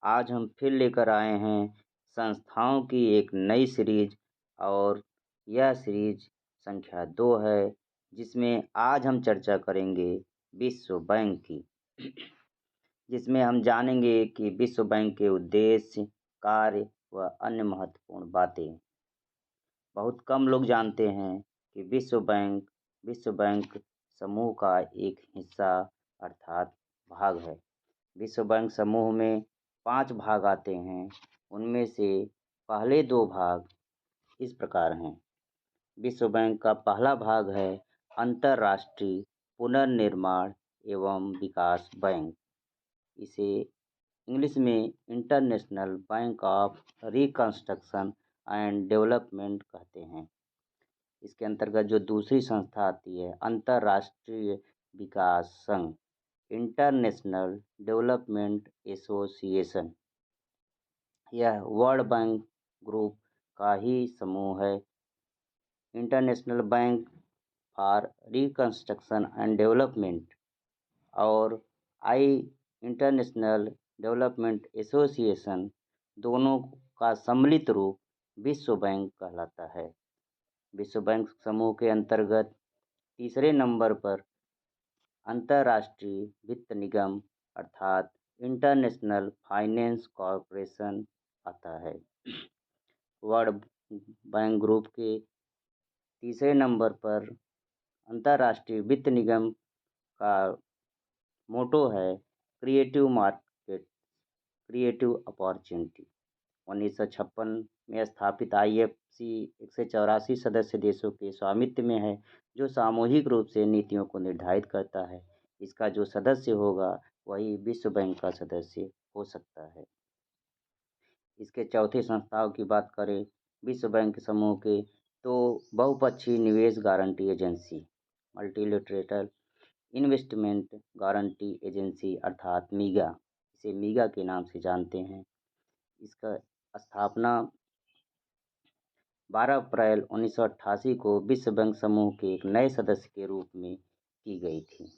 आज हम फिर लेकर आए हैं संस्थाओं की एक नई सीरीज। और यह सीरीज संख्या 2 है, जिसमें आज हम चर्चा करेंगे विश्व बैंक की। जिसमें हम जानेंगे कि विश्व बैंक के उद्देश्य, कार्य व अन्य महत्वपूर्ण बातें। बहुत कम लोग जानते हैं कि विश्व बैंक समूह का एक हिस्सा अर्थात भाग है। विश्व बैंक समूह में 5 भाग आते हैं। उनमें से पहले 2 भाग इस प्रकार हैं। विश्व बैंक का पहला भाग है अंतर्राष्ट्रीय पुनर्निर्माण एवं विकास बैंक। इसे इंग्लिश में international bank of reconstruction and development कहते हैं। इसके अंतर्गत जो दूसरी संस्था आती है अंतर्राष्ट्रीय विकास संघ, इंटरनेशनल डेवलपमेंट एसोसिएशन। यह वर्ल्ड बैंक ग्रुप का ही समूह है। International bank for reconstruction and development और इंटरनेशनल डेवलपमेंट एसोसिएशन दोनों का सम्मिलित रूप विश्व बैंक कहलाता है। विश्व बैंक समूह के अंतर्गत तीसरे नंबर पर अंतर्राष्ट्रीय वित्त निगम अर्थात इंटरनेशनल फाइनेंस कॉरपोरेशन आता है। वर्ल्ड बैंक ग्रुप के तीसरे नंबर पर अंतर्राष्ट्रीय वित्त निगम का मोटो है क्रिएटिव मार्केट, क्रिएटिव अपॉर्चुनिटी। 1956 में स्थापित IFC 184 सदस्य देशों के स्वामित्व में है, जो सामूहिक रूप से नीतियों को निर्धारित करता है। इसका जो सदस्य होगा वही विश्व बैंक का सदस्य हो सकता है। इसके चौथे संस्थाओं की बात करें विश्व बैंक समूह के, तो बहुपक्षीय निवेश guarantee agency, multilateral investment guarantee agency अर्थात मीगा, इसे मीगा के नाम से जानते हैं। इसका स्थापना 12 अप्रैल 1988 को विश्व बैंक समूह के एक नए सदस्य के रूप में की गई थी।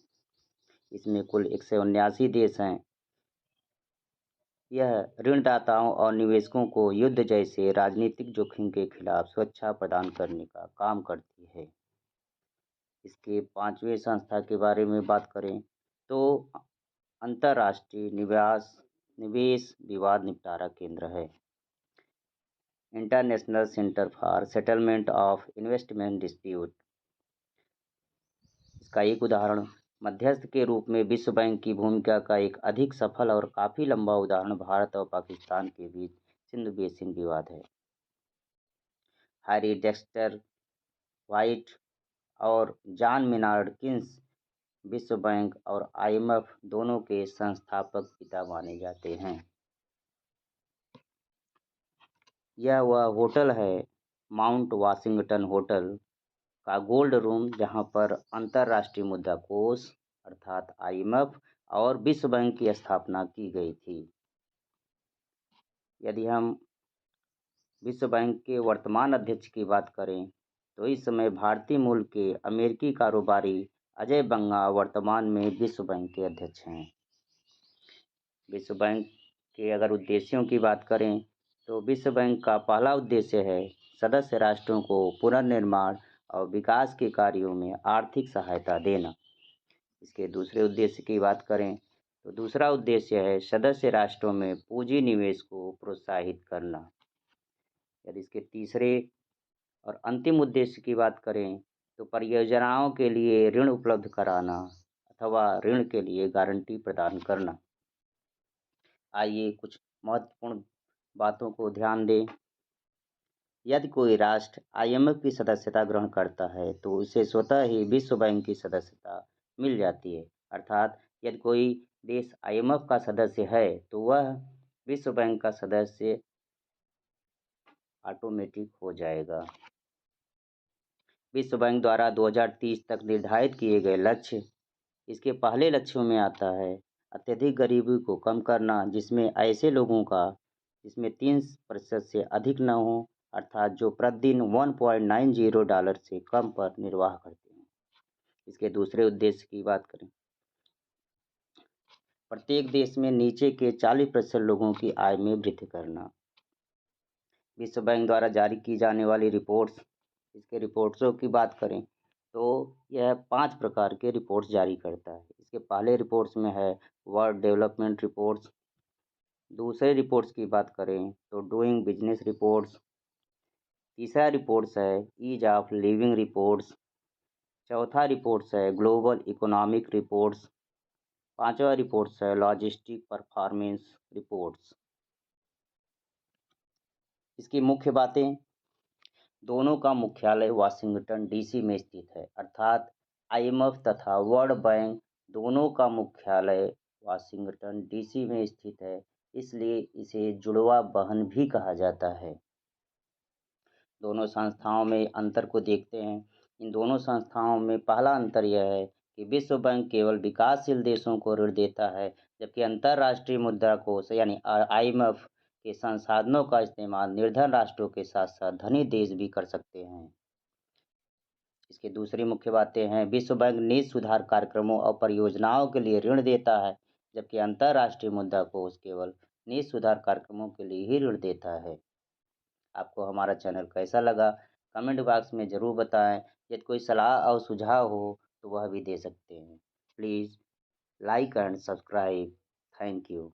इसमें कुल 179 देश हैं। यह ऋणदाताओं और निवेशकों को युद्ध जैसे राजनीतिक जोखिम के खिलाफ सुरक्षा प्रदान करने का काम करती है। इसके 5वें संस्था के बारे में बात करें तो अंतर्राष्ट्रीय निवेश विवाद निपटारा केंद्र है, international centre for settlement of investment dispute. इसका एक उदाहरण मध्यस्थ के रूप में विश्व बैंक की भूमिका का एक अधिक सफल और काफ़ी लंबा उदाहरण भारत और पाकिस्तान के बीच सिंधु बेसिन विवाद है। हैरी डेक्स्टर वाइट और जॉन मेनार्ड किन्स विश्व बैंक और IMF दोनों के संस्थापक पिता माने जाते हैं। यह वह होटल है माउंट वाशिंगटन होटल का गोल्ड रूम, जहां पर अंतर्राष्ट्रीय मुद्रा कोष अर्थात IMF और विश्व बैंक की स्थापना की गई थी। यदि हम विश्व बैंक के वर्तमान अध्यक्ष की बात करें तो इस समय भारतीय मूल के अमेरिकी कारोबारी अजय बंगा वर्तमान में विश्व बैंक के अध्यक्ष हैं। विश्व बैंक के अगर उद्देश्यों की बात करें तो विश्व बैंक का पहला उद्देश्य है सदस्य राष्ट्रों को पुनर्निर्माण और विकास के कार्यों में आर्थिक सहायता देना। इसके दूसरे उद्देश्य की बात करें तो दूसरा उद्देश्य है सदस्य राष्ट्रों में पूंजी निवेश को प्रोत्साहित करना। यदि इसके तीसरे और अंतिम उद्देश्य की बात करें तो परियोजनाओं के लिए ऋण उपलब्ध कराना अथवा ऋण के लिए गारंटी प्रदान करना। आइए कुछ महत्वपूर्ण बातों को ध्यान दें। यदि कोई राष्ट्र IMF की सदस्यता ग्रहण करता है तो उसे स्वतः ही विश्व बैंक की सदस्यता मिल जाती है। अर्थात यदि कोई देश IMF का सदस्य है तो वह विश्व बैंक का सदस्य ऑटोमेटिक हो जाएगा। विश्व बैंक द्वारा 2030 तक निर्धारित किए गए लक्ष्य, इसके पहले लक्ष्यों में आता है अत्यधिक गरीबी को कम करना, जिसमें ऐसे लोगों का जिसमें 3% से अधिक न हो, अर्थात जो प्रतिदिन $1.90 से कम पर निर्वाह करते हैं। इसके दूसरे उद्देश्य की बात करें प्रत्येक देश में नीचे के 40% लोगों की आय में वृद्धि करना। विश्व बैंक द्वारा जारी की जाने वाली रिपोर्ट्स, इसके रिपोर्ट्सों की बात करें तो यह 5 प्रकार के रिपोर्ट्स जारी करता है। इसके पहले रिपोर्ट्स में है वर्ल्ड डेवलपमेंट रिपोर्ट्स। दूसरे रिपोर्ट्स की बात करें तो डूइंग बिजनेस रिपोर्ट्स। तीसरा रिपोर्ट्स है ईज ऑफ लिविंग रिपोर्ट्स। चौथा रिपोर्ट्स है ग्लोबल इकोनॉमिक रिपोर्ट्स। पांचवा रिपोर्ट्स है लॉजिस्टिक परफॉर्मेंस रिपोर्ट्स। इसकी मुख्य बातें, दोनों का मुख्यालय वाशिंगटन डीसी में स्थित है, अर्थात आईएमएफ तथा वर्ल्ड बैंक दोनों का मुख्यालय वाशिंगटन डीसी में स्थित है, इसलिए इसे जुड़वा बहन भी कहा जाता है। दोनों संस्थाओं में अंतर को देखते हैं। इन दोनों संस्थाओं में पहला अंतर यह है कि विश्व बैंक केवल विकासशील देशों को ऋण देता है, जबकि अंतर्राष्ट्रीय मुद्रा कोष यानी आईएमएफ के संसाधनों का इस्तेमाल निर्धन राष्ट्रों के साथ साथ धनी देश भी कर सकते हैं। इसकी दूसरी मुख्य बातें हैं, विश्व बैंक निजी सुधार कार्यक्रमों और परियोजनाओं के लिए ऋण देता है, जबकि अंतर्राष्ट्रीय मुद्रा कोष केवल निजी सुधार कार्यक्रमों के लिए ही ऋण देता है। आपको हमारा चैनल कैसा लगा कमेंट बॉक्स में ज़रूर बताएं। यदि कोई सलाह और सुझाव हो तो वह भी दे सकते हैं। Please like and subscribe. Thank you.